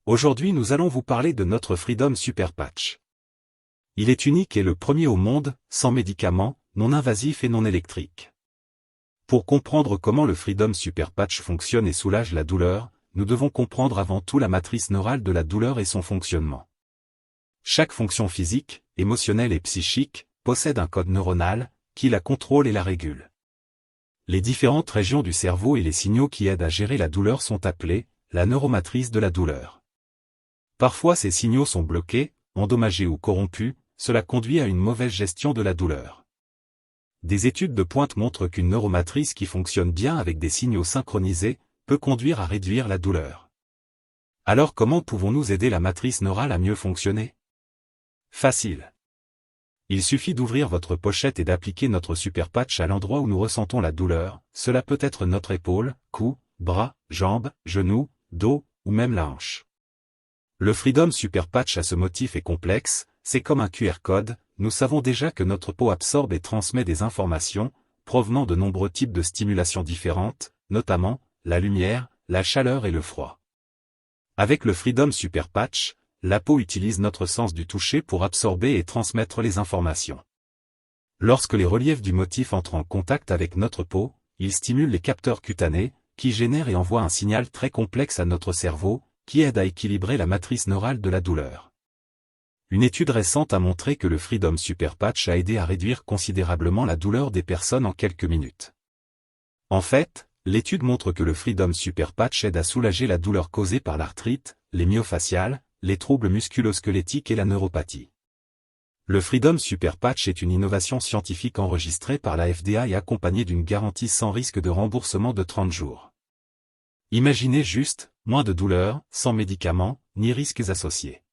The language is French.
Aujourd'hui nous allons vous parler de notre Freedom Super Patch. Il est unique et le premier au monde, sans médicaments, non invasif et non électrique. Pour comprendre comment le Freedom Super Patch fonctionne et soulage la douleur, nous devons comprendre avant tout la matrice neurale de la douleur et son fonctionnement. Chaque fonction physique, émotionnelle et psychique, possède un code neuronal, qui la contrôle et la régule. Les différentes régions du cerveau et les signaux qui aident à gérer la douleur sont appelés la neuromatrice de la douleur. Parfois ces signaux sont bloqués, endommagés ou corrompus, cela conduit à une mauvaise gestion de la douleur. Des études de pointe montrent qu'une neuromatrice qui fonctionne bien avec des signaux synchronisés, peut conduire à réduire la douleur. Alors comment pouvons-nous aider la matrice neurale à mieux fonctionner? Facile. Il suffit d'ouvrir votre pochette et d'appliquer notre super patch à l'endroit où nous ressentons la douleur, cela peut être notre épaule, cou, bras, jambes, genoux, dos, ou même la hanche. Le Freedom Super Patch à ce motif est complexe, c'est comme un QR code, nous savons déjà que notre peau absorbe et transmet des informations, provenant de nombreux types de stimulations différentes, notamment, la lumière, la chaleur et le froid. Avec le Freedom Super Patch, la peau utilise notre sens du toucher pour absorber et transmettre les informations. Lorsque les reliefs du motif entrent en contact avec notre peau, ils stimulent les capteurs cutanés, qui génèrent et envoient un signal très complexe à notre cerveau, qui aide à équilibrer la matrice neurale de la douleur. Une étude récente a montré que le Freedom Super Patch a aidé à réduire considérablement la douleur des personnes en quelques minutes. En fait, l'étude montre que le Freedom Super Patch aide à soulager la douleur causée par l'arthrite, les myofasciales, les troubles musculo-squelettiques et la neuropathie. Le Freedom Super Patch est une innovation scientifique enregistrée par la FDA et accompagnée d'une garantie sans risque de remboursement de 30 jours. Imaginez juste, moins de douleur, sans médicaments, ni risques associés.